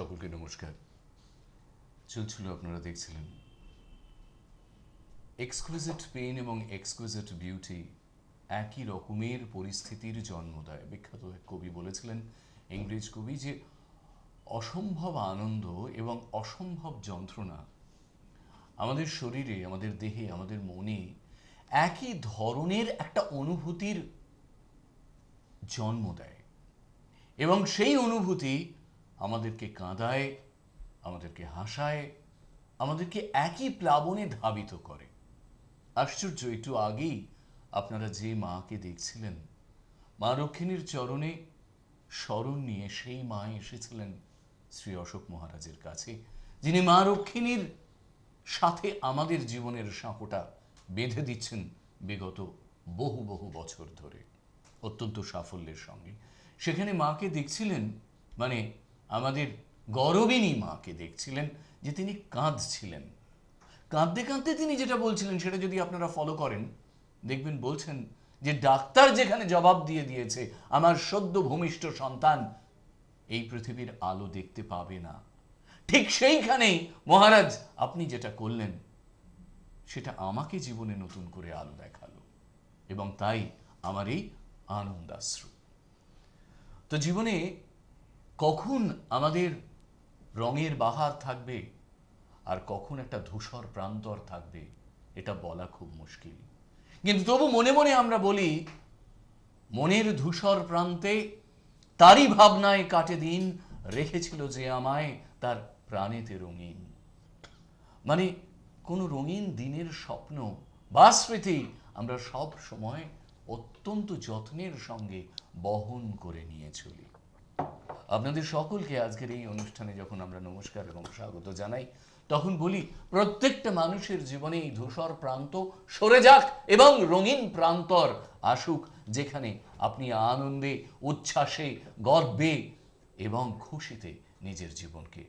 সকলকে নমস্কার। চলছিল আপনারা দেখছিলেন এক্সকুইজিট পেইন এবং এক্সকুইজিট বিউটি একই রকমের পরিস্থিতির জন্ম দেয়। বিখ্যাত এক কবি বলেছিলেন, ইংরেজ কবি, যে অসম্ভব আনন্দ এবং অসম্ভব যন্ত্রণা আমাদের শরীরে, আমাদের দেহে, আমাদের মনে একই ধরনের একটা অনুভূতির জন্ম দেয় এবং সেই অনুভূতি আমাদেরকে কাঁদায়, আমাদেরকে হাসায়, আমাদেরকে একই প্লাবনে ধাবিত করে। আশ্চর্য, একটু আগেই আপনারা যে মাকে দেখছিলেন, মা রক্ষিণীর চরণে শরণ নিয়ে সেই মা এসেছিলেন শ্রী অশোক মহারাজের কাছে, যিনি মা রক্ষিণীর সাথে আমাদের জীবনের সাঁকোটা বেঁধে দিচ্ছেন বিগত বহু বহু বছর ধরে অত্যন্ত সাফল্যের সঙ্গে। সেখানে মাকে দেখছিলেন, মানে আমাদের গৌরবিনী মাকে দেখছিলেন, যে তিনি কাঁদছিলেন। কাঁদতে কাঁদতে তিনি যেটা বলছিলেন সেটা যদি আপনারা ফলো করেন, দেখবেন বলছেন যে ডাক্তার যেখানে জবাব দিয়ে দিয়েছে আমার সদ্য ভূমিষ্ঠ সন্তান এই পৃথিবীর আলো দেখতে পাবে না, ঠিক সেইখানেই মহারাজ আপনি যেটা করলেন সেটা আমাকে জীবনে নতুন করে আলো দেখালো, এবং তাই আমার এই আনন্দাশ্রু। তো জীবনে কখন আমাদের রঙের বাহার থাকবে আর কখন একটা ধূসর প্রান্তর থাকবে এটা বলা খুব মুশকিল। কিন্তু তবু মনে মনে আমরা বলি, মনের ধূসর প্রান্তে তারই ভাবনায় কাটে দিন, রেখেছিল যে আমায় তার প্রাণেতে রঙিন। মানে কোনো রঙিন দিনের স্বপ্ন বা স্মৃতি আমরা সব সময় অত্যন্ত যত্নের সঙ্গে বহন করে নিয়ে চলি। আপনাদের সকলকে আজকের এই অনুষ্ঠানে যখন আমরা নমস্কার এবং স্বাগত জানাই, তখন বলি প্রত্যেকটা মানুষের জীবনে এই ধূসর প্রান্ত সরে যাক এবং রঙিন প্রান্তর আসুক, যেখানে আপনি আনন্দে, উচ্ছ্বাসে, গর্বে এবং খুশিতে নিজের জীবনকে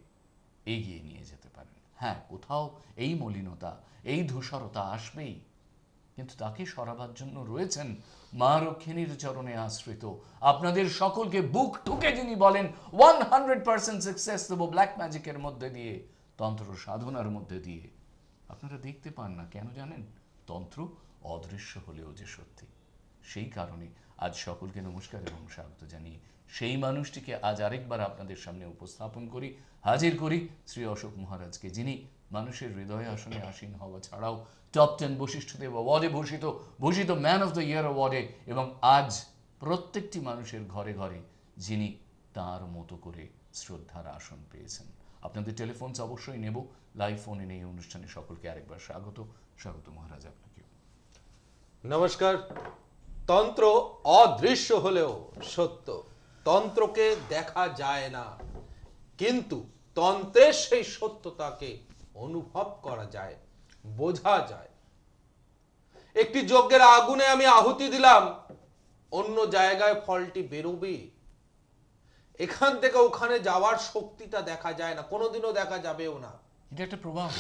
এগিয়ে নিয়ে যেতে পারেন। হ্যাঁ, কোথাও এই মলিনতা, এই ধূসরতা আসবেই, কিন্তু তাকে সরাবার জন্য রয়েছেন মা রক্ষিণীর চরণে আশ্রিত আপনাদের সকলকে বুক ঠুকে যিনি বলেন 100% সাকসেস দেবো ব্ল্যাক ম্যাজিকের মধ্যে দিয়ে, তন্ত্র সাধনার মধ্যে দিয়ে। আপনারা দেখতে পান না কেন জানেন? তন্ত্র অদৃশ্য হলেও যে সত্যি। সেই কারণে আজ সকলকে নমস্কার এবং স্বাগত জানিয়ে সেই মানুষটিকে আজ আরেকবার আপনাদের সামনে উপস্থাপন করি, হাজির করি শ্রী অশোক মহারাজকে, যিনি মানুষের হৃদয় আসনে আসীন হওয়া ছাড়াও টপ 10 বশিষ্ঠদেব অ্যাওয়ার্ডে ভূষিত ম্যান অফ দ্য ইয়ার অ্যাওয়ার্ডে, এবং আজ প্রত্যেকটি মানুষের ঘরে ঘরে যিনি তার মতো করে শ্রদ্ধার আসন পেয়েছেন। আপনাদের টেলিফোনস অবশ্যই নেব, লাইভ ফোনে এই অনুষ্ঠানে সকলকে আরেকবার স্বাগত। স্বাগত মহারাজ আপনাকে। নমস্কার। তন্ত্র অদৃশ্য হলেও সত্য, তন্ত্রকে দেখা যায় না, কিন্তু তন্ত্রের সেই সত্যতাকে অনুভব করা যায়, বোঝা যায়। একটি যজ্ঞের আগুনে আমি আহুতি দিলাম, অন্য জায়গায় ফলটি বেরোবে। এখান থেকে ওখানে যাওয়ার শক্তিটা দেখা যায় না, কোনোদিনও দেখা যাবেও না। এটা একটা প্রভাব,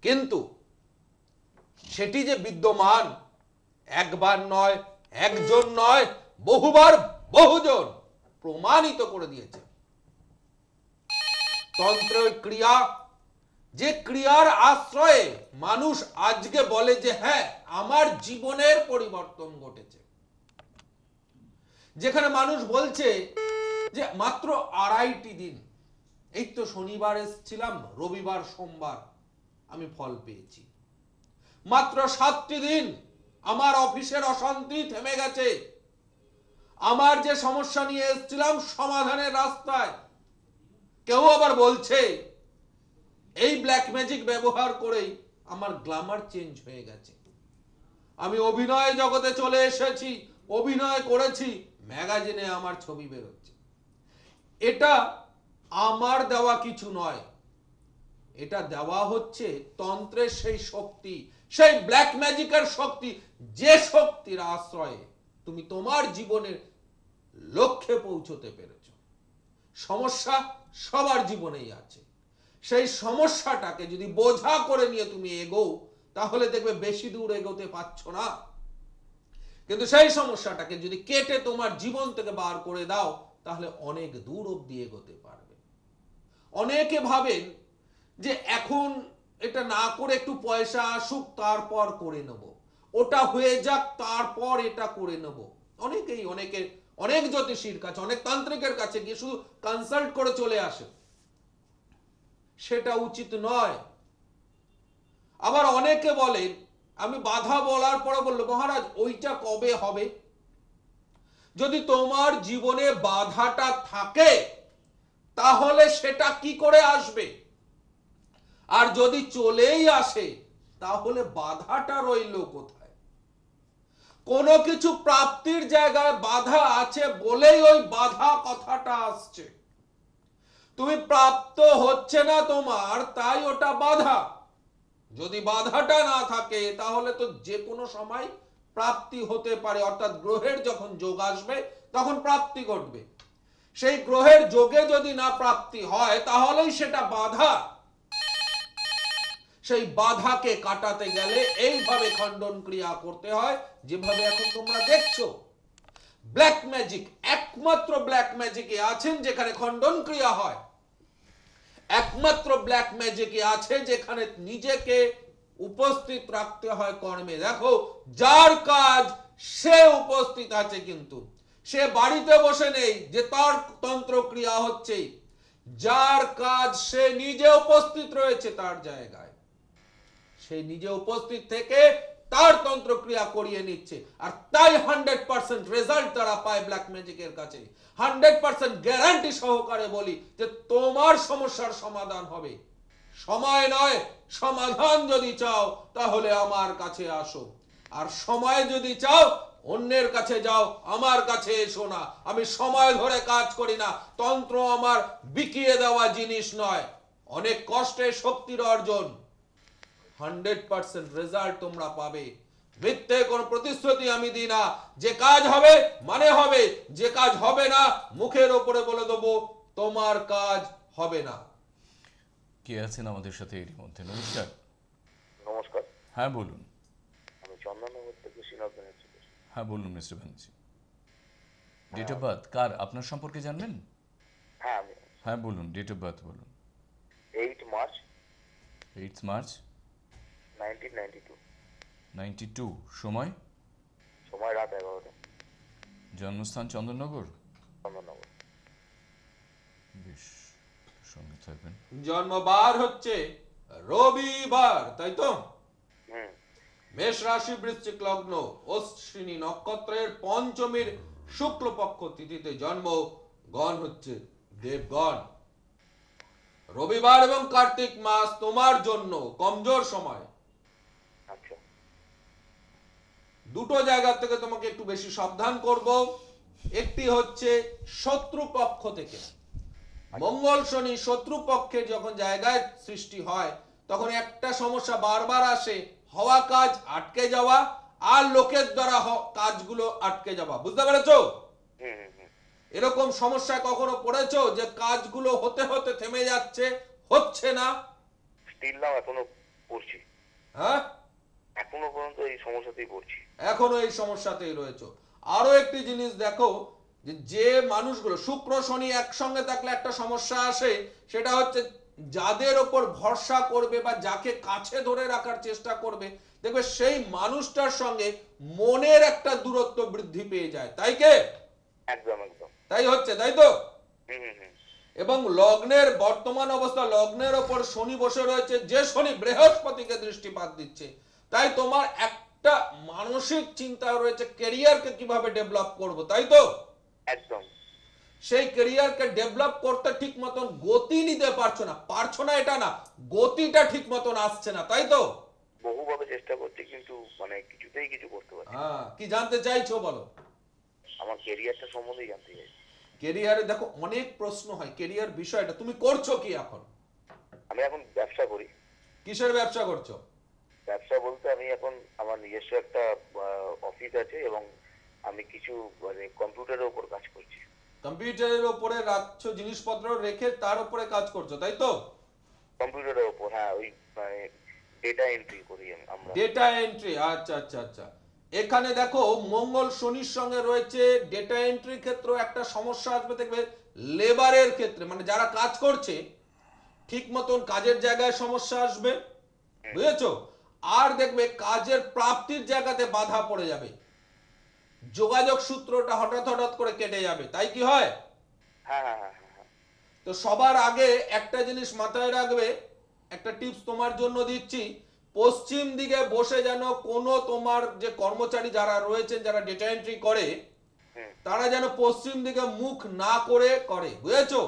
কিন্তু সেটি যে বিদ্যমান, একবার নয়, একজন নয়, বহুবার বহুজন প্রমাণিত করে দিয়েছে। তন্ত্রের ক্রিয়া, যে ক্রিয়ার আশ্রয়ে মানুষ আজকে বলে যে হ্যাঁ আমার জীবনের পরিবর্তন ঘটেছে, যেখানে মানুষ বলছে যে মাত্র 2.5টি দিন, এই তো শনিবার এসেছিলাম, রবিবার সোমবার আমি ফল পেয়েছি। মাত্র 7টি দিন আমার অফিসের অশান্তি থেমে গেছে, আমার যে সমস্যা নিয়ে এসেছিলাম সমাধানের রাস্তায়। কেউ আবার বলছে এই ব্ল্যাক ম্যাজিক ব্যবহার করেই আমার গ্ল্যামার চেঞ্জ হয়ে গেছে, আমি অভিনয় জগতে চলে এসেছি, অভিনয় করেছি, ম্যাগাজিনে আমার ছবি বেরোচ্ছে। এটা আমার দেওয়া কিছু নয়, এটা দেওয়া হচ্ছে তন্ত্রের সেই শক্তি, সেই ব্ল্যাক ম্যাজিকের শক্তি, যে শক্তির আশ্রয়ে তুমি তোমার জীবনের লক্ষ্যে পৌঁছতে পেরেছ। সমস্যা সবার জীবনেই আছে, সেই সমস্যাটাকে যদি বোঝা করে নিয়ে তুমি এগোও, তাহলে দেখবে বেশি দূর এগোতে পারছো না। কিন্তু সেই সমস্যাটাকে যদি কেটে তোমার জীবন থেকে বার করে দাও, তাহলে অনেক দূর অব্দি এগোতে পারবে। অনেকে ভাবেন যে এখন এটা না করে একটু পয়সা আসুক তারপর করে নেব, ওটা হয়ে যাক তারপর এটা করে নেব। অনেক জ্যোতিষীর কাছে, অনেক তান্ত্রিকের কাছে গিয়ে শুধু কনসাল্ট করে চলে আসে, সেটা উচিত নয়। আবার অনেকে বলেন, আমি বাধা বলার পরে বললো মহারাজ ওইটা কবে হবে? যদি তোমার জীবনে বাধাটা থাকে তাহলে সেটা কি করে আসবে? আর যদি চলেই আসে তাহলে বাধাটা রইল কোথায়? কোনো কিছু প্রাপ্তির জায়গায় বাধা আছে বলেই ওই বাধা কথাটা আসছে। তুমি প্রাপ্ত হচ্ছে না তোমার, তাই ওটা বাধা। যদি বাধাটা না থাকে তাহলে তো যে কোনো সময় প্রাপ্তি হতে পারে, অর্থাৎ গ্রহের যখন যোগ আসবে তখন প্রাপ্তি ঘটবে। সেই গ্রহের যোগে যদি না প্রাপ্তি হয় তাহলেই সেটা বাধা। সেই বাধাকে কাটাতে গেলে এইভাবে খণ্ডন ক্রিয়া করতে হয়, যেভাবে এখন তোমরা দেখছো। ব্ল্যাক ম্যাজিক, একমাত্র ব্ল্যাক ম্যাজিকে আছেন যেখানে খণ্ডন ক্রিয়া হয়, একমাত্র ব্ল্যাক ম্যাজিকে আছে যেখানে নিজেকে উপস্থিত রাখতে হয় কর্মে। দেখো, যার কাজ সে উপস্থিত আছে, কিন্তু সে বাড়িতে বসে নেই যে তার তন্ত্র ক্রিয়া হচ্ছে। যার কাজ সে নিজে উপস্থিত রয়েছে তার জায়গায়, সে নিজে উপস্থিত থেকে তার তন্ত্র ক্রিয়া করিয়ে নিচ্ছে, আর তাই 100% রেজাল্ট তারা পায় ব্ল্যাক ম্যাজিকের কাছে। 100% গ্যারান্টি সহকারে বলি যে তোমার সমস্যার সমাধান হবে। সময় নয়, সমাধান যদি চাও তাহলে আমার কাছে আসো, আর সময় যদি চাও অন্যের কাছে যাও, আমার কাছে এসো না। আমি সময় ধরে কাজ করি না, তন্ত্র আমার বিকিয়ে দেওয়া জিনিস নয়, অনেক কষ্টে শক্তির অর্জন। 100% রেজাল্ট তোমরা পাবে। মিথ্যে কোনো প্রতিশ্রুতি আমি দিই না। যে কাজ হবে মানে হবে, যে কাজ হবে না মুখের ওপরে বলে দেবো তোমার কাজ হবে না। কে আছেন আমাদের সাথে এরই মধ্যে? নমস্কার। নমস্কার, হ্যাঁ বলুন। আমি চন্দননগর থেকে শ্রীনাথ ব্যানার্জি বলছি। হ্যাঁ বলুন mister Banerjee. Date of birth কার আপনার সম্পর্কে জানবেন? হ্যাঁ, আমি হ্যাঁ বলুন, ডেট অফ বার্থ বলুন। 8 মার্চ 8 মার্চ 1992, 92। সময়? সময় রাত 11টা, জন্মস্থান চন্দননগর। চন্দননগর। বেশ, সঙ্গে থাকবেন। জন্মবার হচ্ছে রবিবার, তাই তো? হুম, মেষ রাশি, বৃশ্চিক লগ্ন, অশ্বিনী নক্ষত্রের পঞ্চমীর শুক্লপক্ষ তিথিতে জন্ম। গণ হচ্ছে দেবগণ। রবিবার এবং কার্তিক মাস তোমার জন্য কমজোর সময়। আচ্ছা, দুটো জায়গা থেকে তোমাকে একটু বেশি সাবধান করব। একটি হচ্ছে শত্রুপক্ষ থেকে। মঙ্গল শনি শত্রুপক্ষে যখন জায়গায় সৃষ্টি হয় তখন একটা সমস্যা বারবার আসে, হওয়া কাজ আটকে যাওয়া, আর লোকের দ্বারা কাজগুলো আটকে যাওয়া। বুঝতে পেরেছো? হুম হুম হুম। এরকম সমস্যায় কখনো পড়েছো যে কাজগুলো হতে হতে থেমে যাচ্ছে, হচ্ছে না? স্টিল নাও এখনো পড়ছি, হ্যাঁ, এখনো পর্যন্ত এই সমস্যাতেই পড়ছি। এখনো এই সমস্যাতেই রয়েছে। আরো একটি জিনিস দেখো, যে মানুষগুলো শুক্র শনি একসঙ্গে থাকলে একটা সমস্যা আসে, সেটা হচ্ছে যাদের ওপর ভরসা করবে বা যাকে কাছে ধরে রাখার চেষ্টা করবে, দেখবে সেই মানুষটার সঙ্গে মনের একটা দূরত্ব বৃদ্ধি পেয়ে যায়। তাই কে? একদম একদম। তাই হচ্ছে, তাই তো? হুম হুম হুম। এবং লগ্নের বর্তমান অবস্থা, লগ্নের ওপর শনি বসে রয়েছে, যে শনি বৃহস্পতিকে দৃষ্টিপাত দিচ্ছে। তাই তোমার একটা মানসিক চিন্তা রয়েছে ক্যারিয়ারকে কিভাবে ডেভেলপ করব, তাই তো? একদম। সেই ক্যারিয়ারকে ডেভেলপ করতে ঠিক মতন গতি নিতে পারছো না এটা না, গতিটা ঠিক মতন আসছে না, তাই তো? বহুভাবে চেষ্টা করছি কিন্তু মানে কিছুতেই কিছু করতে পারছি না। হ্যাঁ, কি জানতে চাইছো বলো? আমার ক্যারিয়ারটা সম্বন্ধেই জানতে চাই। ক্যারিয়ারে দেখো অনেক প্রশ্ন হয়, ক্যারিয়ার বিষয়টা তুমি করছো কি এখন? আমি এখন ব্যবসা করি। কিসের ব্যবসা করছো? ব্যবসা বলতে আমি এখন আমার নিজস্ব একটা অফিস আছে এবং আমি কিছু মানে কম্পিউটারের উপর কাজ করছি। কম্পিউটারের উপরে রাখছো জিনিসপত্র রেখে তার উপরে কাজ করছো, তাই তো? কম্পিউটারের উপর, হ্যাঁ, ওই মানে ডেটা এন্ট্রি করি আমরা। ডেটা এন্ট্রি, আচ্ছা আচ্ছা আচ্ছা। এখানে দেখো মঙ্গল শনির সঙ্গে রয়েছে, ডেটা এন্ট্রির ক্ষেত্রে একটা সমস্যা আসবে দেখবে। লেবারের ক্ষেত্রে মানে যারা কাজ করছে ঠিক মতন কাজের জায়গায় সমস্যা আসবে, বুঝেছো? আর দেখবে কাজের প্রাপ্তির জায়গাতে বাধা পড়ে যাবে, যোগাযোগ সূত্রটা হঠাৎ হঠাৎ করে কেটে যাবে, তাই কি হয়? হ্যাঁ হ্যাঁ হ্যাঁ হ্যাঁ হ্যাঁ। তো সবার আগে একটা জিনিস মাথায় রাখবে, একটা টিপস তোমার জন্য দিচ্ছি, পশ্চিম দিকে বসে যেন কোনো তোমার যে কর্মচারী যারা রয়েছেন, যারা ডেটা এন্ট্রি করে, হুম। তারা যেন পশ্চিম দিকে মুখ না করে করে, বুঝেছো?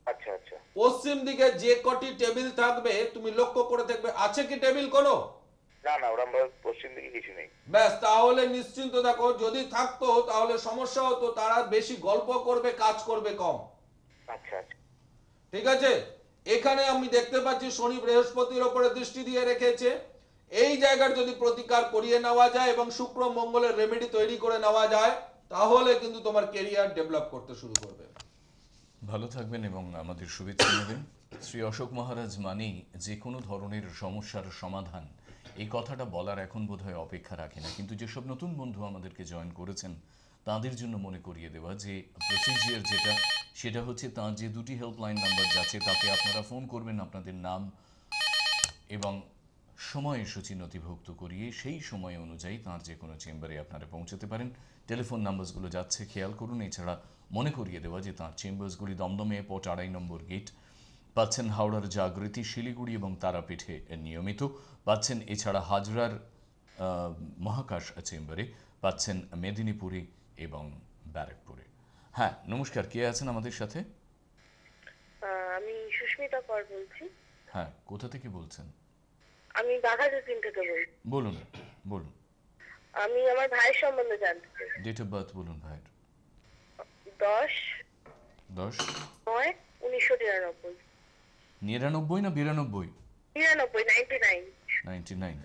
আচ্ছা আচ্ছা। পশ্চিম দিকে যে কটি টেবিল থাকবে তুমি লক্ষ্য করে দেখবে আছে কি টেবিল কোনো? না না, ওরম ভাবে পশ্চিম দিকে কিছু নেই। ব্যাস, তাহলে নিশ্চিন্ত থাকো, যদি থাকতো তাহলে সমস্যা হতো, তারা বেশি গল্প করবে, কাজ করবে কম। আচ্ছা আচ্ছা। ঠিক আছে, এখানে আমি দেখতে পাচ্ছি শনি বৃহস্পতির উপরে দৃষ্টি দিয়ে রেখেছে, এই জায়গার যদি প্রতিকার করিয়ে নেওয়া যায় এবং শুক্র মঙ্গলের রেমেডি তৈরি করে নেওয়া যায়, তাহলে কিন্তু তোমার কেরিয়ার ডেভেলপ করতে শুরু করবে। ভালো থাকবেন এবং আমাদের শুভেচ্ছা নেবেন। শ্রী অশোক মহারাজ মানেই যে কোনো ধরনের সমস্যার সমাধান, এই কথাটা বলার এখন বোধহয় অপেক্ষা রাখে না। কিন্তু যেসব নতুন বন্ধু আমাদেরকে জয়েন করেছেন তাদের জন্য মনে করিয়ে দেওয়া যে প্রসিজিয়ার যেটা, সেটা হচ্ছে তার যে দুটি হেল্পলাইন নাম্বার যাচ্ছে তাতে আপনারা ফোন করবেন, আপনাদের নাম এবং সময়সূচি নথিভুক্ত করিয়ে সেই সময় অনুযায়ী তাঁর যে কোনো চেম্বারে আপনারা পৌঁছতে পারেন। টেলিফোন নাম্বারসগুলো যাচ্ছে, খেয়াল করুন। এছাড়া মনে করিয়ে দেওয়া যে তাঁর চেম্বার্সগুলি দমদমে এয়ারপোর্ট 2.5 নম্বর গেট পাচ্ছেন, হাওড়ার জাগৃতি, শিলিগুড়ি এবং তারাপীঠে নিয়মিত পাচ্ছেন, এছাড়া হাজরার মহাকাশ চেম্বারে পাচ্ছেন, মেদিনীপুরে এবং ব্যারাকপুরে। হ্যাঁ, নমস্কার, কে আছেন আমাদের সাথে? আমি সুস্মিতা কর বলছি। হ্যাঁ, কোথা থেকে বলছেন? আমি বাঘাযতীন থেকে বলছি। বলুন বলুন। আমি আমার ভাইয়ের সম্বন্ধে জানতে চাই। ডেট অফ বার্থ বলুন ভাইয়ের। 10/9/1999। 99 না 92? 99, 99,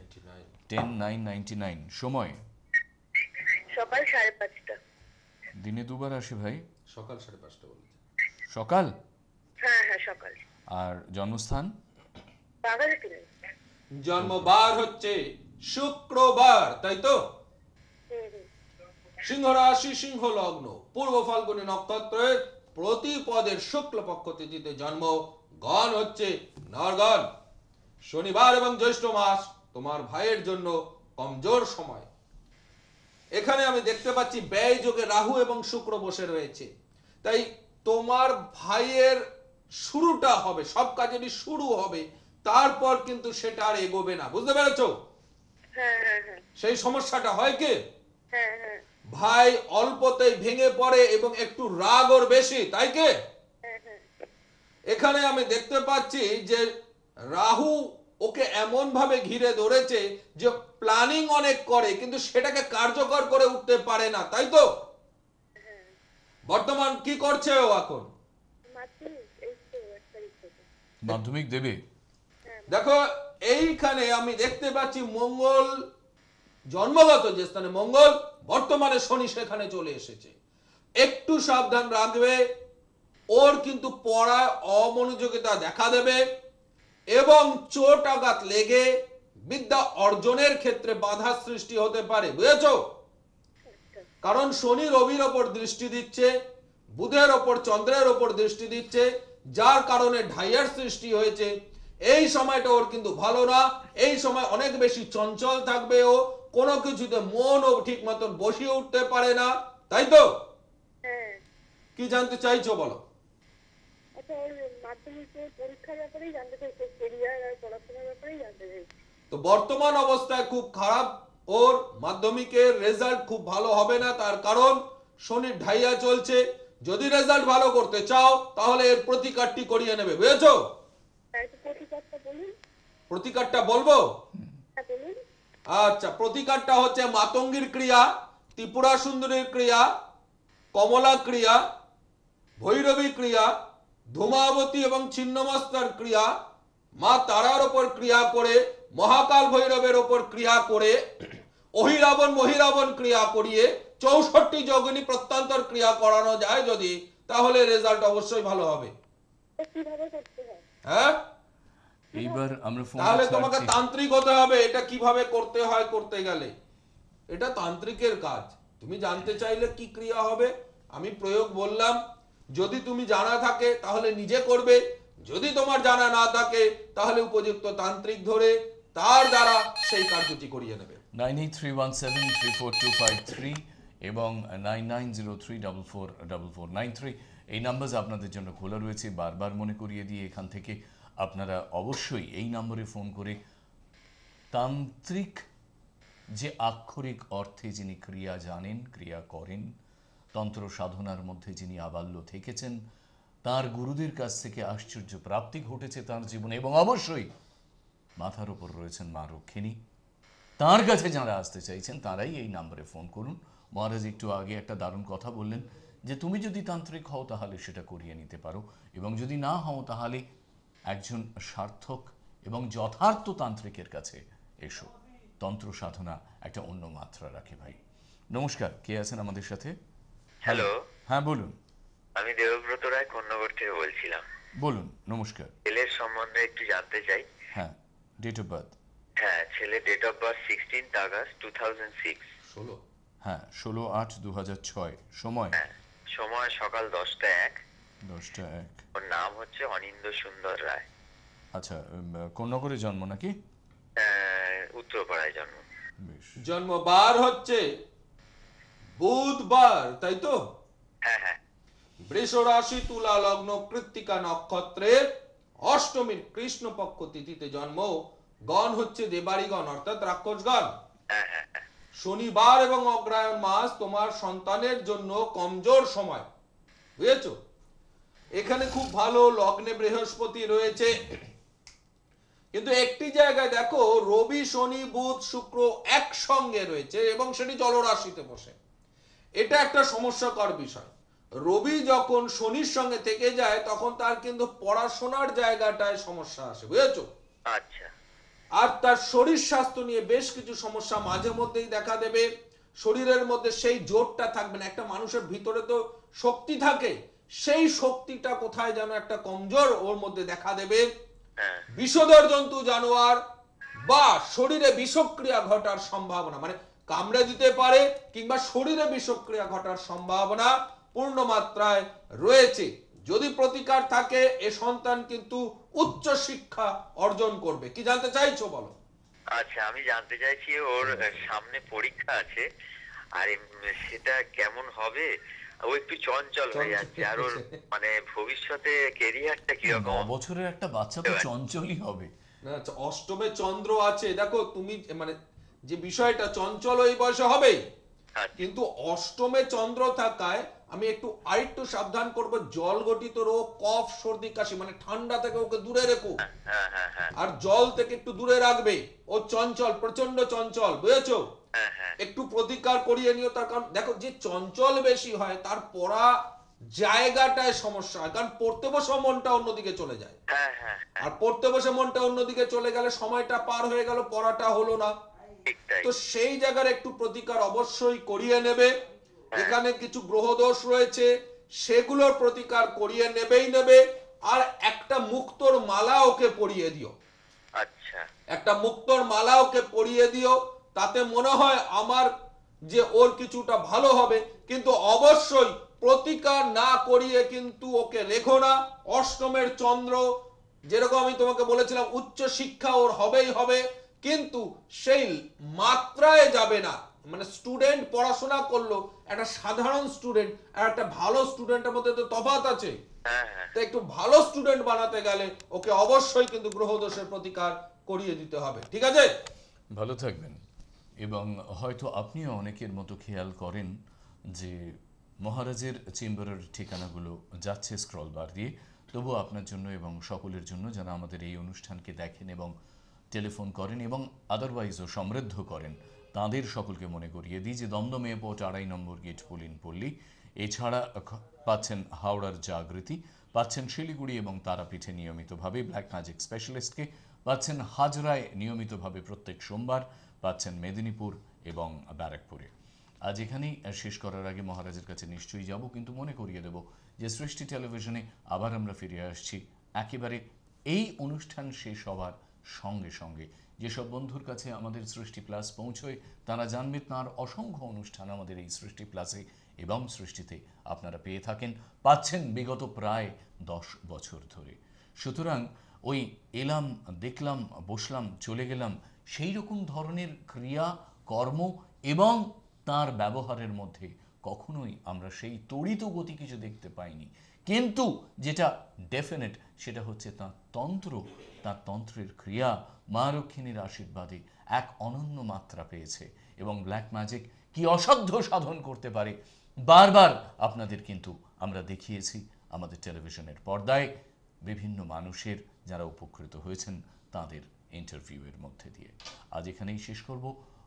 10/9/99। সময়? সকাল 5:30টা। দিনে দুবার আসে ভাই? সকাল 5:30 বলেছে। সকাল? হ্যাঁ হ্যাঁ সকাল। আর জন্মস্থান? বাঘাযতীনে। জন্মবার হচ্ছে শুক্রবার, তাই তো? সিংহ রাশি, সিংহ লগ্ন, পূর্ব ফাল্গুনী নক্ষত্রের প্রতিপদের শুক্লপক্ষ তিথিতে জন্ম, গণ হচ্ছে নরগণ। শনিবার এবং জ্যৈষ্ঠ মাস তোমার ভাইয়ের জন্য কমজোর সময়। এখানে আমি দেখতে পাচ্ছি ব্যয় যোগে রাহু এবং শুক্র বসে রয়েছে, তাই তোমার ভাইয়ের শুরুটা হবে, সব কাজেরই শুরু হবে, তারপর কিন্তু সেটা আর এগোবে না, বুঝতে পেরেছো? হ্যাঁ হ্যাঁ হ্যাঁ সেই সমস্যাটা হয় কি, হ্যাঁ হ্যাঁ ভাই অল্পতেই ভেঙে পড়ে এবং একটু রাগ ওর বেশি, তাই কি? হ্যাঁ হ্যাঁ। এখানে আমি দেখতে পাচ্ছি যে রাহু ওকে এমন ভাবে ঘিরে ধরেছে যে প্ল্যানিং অনেক করে কিন্তু সেটাকে কার্যকর করে উঠতে পারে না, তাই তো? বর্তমান কি করছে ও এখন? মাধ্যমিক এই তো 1 তারিখ থেকে। মাধ্যমিক দেবে? দেখো এইখানে আমি দেখতে পাচ্ছি মঙ্গল, জন্মগত যে স্থানে মঙ্গল, বর্তমানে শনি সেখানে চলে এসেছে, একটু সাবধান রাখবে। ওর কিন্তু পড়ায় অমনোযোগিতা দেখা দেবে এবং চোট আঘাত লেগে বিদ্যা অর্জনের ক্ষেত্রে বাধা সৃষ্টি হতে পারে, বুঝেছো? কারণ শনি রবির ওপর দৃষ্টি দিচ্ছে, বুধের ওপর চন্দ্রের ওপর দৃষ্টি দিচ্ছে, যার কারণে ঢাইয়ার সৃষ্টি হয়েছে। এই সময়টা ওর কিন্তু ভালো না, এই সময় অনেক বেশি চঞ্চল থাকবে, ও কোনো কিছুতে মনও ঠিক মতন বসিয়ে উঠতে পারে না, তাই তো? হ্যাঁ। কি জানতে চাইছো বলো? আচ্ছা, ওর মাধ্যমিকের পরীক্ষার ব্যাপারেই জানতে চাইছি, কেরিয়ার আর পড়াশোনার ব্যাপারেই জানতে চাইছি। তো বর্তমান অবস্থায় খুব খারাপ, ওর মাধ্যমিকের রেজাল্ট খুব ভালো হবে না, তার কারণ শনির ঢাইয়া চলছে। যদি রেজাল্ট ভালো করতে চাও তাহলে এর প্রতিকারটি করিয়ে নেবে, বুঝেছো? হ্যাঁ, একটু প্রতিকারটা বলুন। প্রতিকারটা বলবো? হ্যাঁ বলুন। আচ্ছা, প্রতিকারটা হচ্ছে মাতঙ্গীর ক্রিয়া, ত্রিপুরা সুন্দরীর ক্রিয়া, কমলা ক্রিয়া, ভৈরবী ক্রিয়া, ধূমাবতী এবং ছিন্নমস্তার ক্রিয়া, মা তারার ওপর ক্রিয়া করে, মহাকাল ভৈরবের ওপর ক্রিয়া করে, অহিরাবণ মহিরাবণ ক্রিয়া করিয়ে 64 যোগিনী প্রত্যান্তর ক্রিয়া করানো যায় যদি, তাহলে রেজাল্ট অবশ্যই ভালো হবে। তো কিভাবে করতে হয়? হ্যাঁ, এইবার আমরা ফোন তাহলে তোমাকে ছাড়ছি। তান্ত্রিক হতে হবে, এটা কিভাবে করতে হয় করতে গেলে, এটা তান্ত্রিকের কাজ। তুমি জানতে চাইলে কি ক্রিয়া হবে, আমি প্রয়োগ বললাম, যদি তুমি জানা থাকে তাহলে নিজে করবে, যদি তোমার জানা না থাকে তাহলে উপযুক্ত তান্ত্রিক ধরে তার দ্বারা সেই কার্যটি করিয়ে নেবে। 9831734253 এবং 9903444493 এই নাম্বার আপনাদের জন্য খোলা রয়েছে। বারবার মনে করিয়ে দিয়ে এখান থেকে আপনারা অবশ্যই এই নম্বরে ফোন করে তান্ত্রিক যে আক্ষরিক অর্থে যিনি ক্রিয়া জানেন, ক্রিয়া করেন, তন্ত্র সাধনার মধ্যে যিনি আবাল্য থেকেছেন, তার গুরুদের কাছ থেকে আশ্চর্য প্রাপ্তি ঘটেছে তার জীবনে, এবং অবশ্যই মাথার উপর রয়েছেন মা রক্ষিণী, তার কাছে যারা আসতে চাইছেন তারাই এই নম্বরে ফোন করুন। মহারাজ একটু আগে একটা দারুণ কথা বললেন যে তুমি যদি তান্ত্রিক হও তাহলে সেটা করিয়ে নিতে পারো, এবং যদি না হও তাহলে একজন সার্থক এবং যথার্থ তান্ত্রিকের কাছে এসো। তন্ত্র সাধনা একটা অন্য মাত্রা রাখে ভাই। নমস্কার, কে আছেন আমাদের সাথে? হ্যালো, হ্যাঁ বলুন। আমি দেবব্রত রায় কন্যাগর থেকে বলছিলাম। বলুন। নমস্কার। ছেলের সম্বন্ধে একটু জানতে চাই। হ্যাঁ, ডেট অফ বার্থ? হ্যাঁ, ছেলে ডেট অফ বার্থ 16 আগস্ট 2006। 16। হ্যাঁ, 16/8/2006। সময়? হ্যাঁ, সময় সকাল 10টা 1। 10টা 1। ওর নাম হচ্ছে অনিন্দ সুন্দর রায়। আচ্ছা, কোন নগরে জন্ম নাকি? উত্তরপাড়ায় জন্ম। বেশ। জন্মবার হচ্ছে বুধবার, তাই তো? হ্যাঁ হ্যাঁ। বৃষ রাশি, তুলা লগ্ন, কৃত্তিকা নক্ষত্রের অষ্টমীর কৃষ্ণপক্ষ তিথিতে জন্ম। গণ হচ্ছে দেবাড়িগণ অর্থাৎ রাক্ষসগণ। হ্যাঁ হ্যাঁ হ্যাঁ। শনিবার এবং অগ্রহায়ণ মাস তোমার সন্তানের জন্য কমজোর সময়, বুঝেছো? এখানে খুব ভালো লগ্নে বৃহস্পতি রয়েছে, কিন্তু একটি জায়গায় দেখো রবি, শনি, বুধ, শুক্র একসঙ্গে রয়েছে এবং সেটি জলরাশিতে বসে। এটা একটা সমস্যাকর বিষয়। রবি যখন শনির সঙ্গে থেকে যায় তখন তার কিন্তু পড়াশোনার জায়গাটায় সমস্যা আসে, বুঝেছো? আচ্ছা। আর তার শরীর স্বাস্থ্য নিয়ে বেশ কিছু সমস্যা মাঝে মধ্যেই দেখা দেবে। শরীরের মধ্যে সেই জোরটা থাকবে না। একটা মানুষের ভিতরে তো শক্তি থাকে, সেই শক্তিটা কোথায় যেন একটা কমজোর ওর মধ্যে দেখা দেবে। হ্যাঁ। বিষধর জন্তু, জানোয়ার বা শরীরে বিষক্রিয়া ঘটার সম্ভাবনা, মানে কামড়ে দিতে পারে কিংবা শরীরে বিষক্রিয়া ঘটার সম্ভাবনা পূর্ণ মাত্রায় রয়েছে। যদি প্রতিকার থাকে এ সন্তান কিন্তু উচ্চ শিক্ষা অর্জন করবে। কি জানতে চাইছো বলো? আচ্ছা, আমি জানতে চাইছি ওর সামনে পরীক্ষা আছে, আর সেটা কেমন হবে। ও একটু চঞ্চল হয়ে যাচ্ছে, আর ওর মানে ভবিষ্যতে কেরিয়ারটা কিরকম। 9 বছরের একটা বাচ্চা তো চঞ্চলই হবে। না, অষ্টমে চন্দ্র আছে। দেখো তুমি মানে যে বিষয়টা চঞ্চল এই বয়সে হবেই, কিন্তু অষ্টমে চন্দ্র থাকায় আমি একটু আরেকটু সাবধান করব। জল গঠিত রোগ, কফ, সর্দি, কাশি, মানে ঠান্ডা থেকে ওকে দূরে রেখো, হ্যাঁ হ্যাঁ হ্যাঁ। আর জল থেকে একটু দূরে রাখবে। ও চঞ্চল, প্রচন্ড চঞ্চল, বুঝেছো? হ্যাঁ হ্যাঁ। একটু প্রতিকার করিয়ে নিও। তার কারণ দেখো যে চঞ্চল বেশি হয় তার পড়া জায়গাটায় সমস্যা হয়, কারণ পড়তে বসে মনটা অন্যদিকে চলে যায়। হ্যাঁ হ্যাঁ। আর পড়তে বসে মনটা অন্যদিকে চলে গেলে সময়টা পার হয়ে গেল, পড়াটা হলো না। তো সেই জায়গার একটু প্রতিকার অবশ্যই করিয়ে নেবে। এখানে কিছু গ্রহদোষ রয়েছে, সেগুলোর প্রতিকার করিয়ে নেবেই নেবে। আর একটা মুক্তোর মালা ওকে পরিয়ে দিও। আচ্ছা। একটা মুক্তোর মালা ওকে পরিয়ে দিও, তাতে মনে হয় আমার যে ওর কিছুটা ভালো হবে। কিন্তু অবশ্যই প্রতিকার না করিয়ে কিন্তু ওকে রেখো না। অষ্টমের চন্দ্র, যেরকম আমি তোমাকে বলেছিলাম উচ্চ শিক্ষা ওর হবেই হবে, কিন্তু সেই মাত্রায় যাবে না। মানে স্টুডেন্ট পড়াশোনা করলো, একটা সাধারণ স্টুডেন্ট আর একটা ভালো স্টুডেন্টের মধ্যে তো তফাৎ আছে। তো একটু ভালো স্টুডেন্ট বানাতে গেলে ওকে অবশ্যই কিন্তু গ্রহদোষের প্রতিকার করিয়ে দিতে হবে। ঠিক আছে? ভালো থাকবেন। এবং হয়তো আপনিও অনেকের মতো খেয়াল করেন যে মহারাজের চেম্বারের ঠিকানাগুলো যাচ্ছে স্ক্রল বার দিয়ে, তবুও আপনার জন্য এবং সকলের জন্য যারা আমাদের এই অনুষ্ঠানকে দেখেন এবং টেলিফোন করেন এবং আদারওয়াইজও সমৃদ্ধ করেন, তাদের সকলকে মনে করিয়ে দিই যে দমদম এয়ারপোর্ট 2.5 নম্বর গেট পুলিন পল্লী, এছাড়া পাচ্ছেন হাওড়ার জাগৃতি, পাচ্ছেন শিলিগুড়ি এবং তারাপীঠে নিয়মিতভাবে ব্ল্যাক ম্যাজিক স্পেশালিস্টকে, পাচ্ছেন হাজরায় নিয়মিতভাবে প্রত্যেক সোমবার, পাচ্ছেন মেদিনীপুর এবং ব্যারাকপুরে। আজ এখানেই শেষ করার আগে মহারাজের কাছে নিশ্চয়ই যাব, কিন্তু মনে করিয়ে দেব যে সৃষ্টি টেলিভিশনে আবার আমরা ফিরে আসছি একেবারে এই অনুষ্ঠান শেষ হওয়ার সঙ্গে সঙ্গে। যেসব বন্ধুর কাছে আমাদের সৃষ্টি প্লাস পৌঁছয় তারা জানবে তাঁর অসংখ্য অনুষ্ঠান আমাদের এই সৃষ্টি প্লাসে এবং সৃষ্টিতে আপনারা পেয়ে থাকেন, পাচ্ছেন বিগত প্রায় 10 বছর ধরে। সুতরাং ওই এলাম, দেখলাম, বসলাম, চলে গেলাম, সেই রকম ধরনের ক্রিয়া, কর্ম এবং তার ব্যবহারের মধ্যে কখনোই আমরা সেই তড়িৎ গতি কিছু দেখতে পাইনি। কিন্তু যেটা ডেফিনেট সেটা হচ্ছে তার তন্ত্র, তার তন্ত্রের ক্রিয়া মা রক্ষিণীর আশীর্বাদে এক অনন্য মাত্রা পেয়েছে। এবং ব্ল্যাক ম্যাজিক কি অসাধ্য সাধন করতে পারে বারবার আপনাদের কিন্তু আমরা দেখিয়েছি আমাদের টেলিভিশনের পর্দায়, বিভিন্ন মানুষের যারা উপকৃত হয়েছেন তাদের ইন্টারভিউয়ের মধ্যে দিয়ে। আজ এখানেই শেষ করব।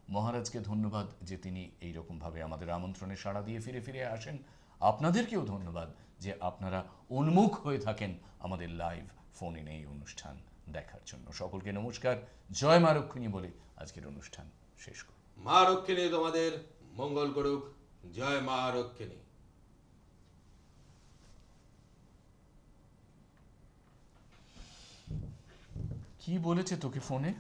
মহারাজকে ধন্যবাদ যে তিনি এইরকমভাবে আমাদের আমন্ত্রণে সাড়া দিয়ে ফিরে ফিরে আসেন। আপনাদেরকেও ধন্যবাদ যে আপনারা উন্মুখ হয়ে থাকেন আমাদের লাইভ ফোন ইন এই অনুষ্ঠান দেখার জন্য। সকলকে নমস্কার, জয় মা রক্ষিণী বলে আজকের অনুষ্ঠান শেষ করব। মা রক্ষিণী তোমাদের মঙ্গল করুক। জয় মা রক্ষিণী। কি বলেছে তোকে ফোনে?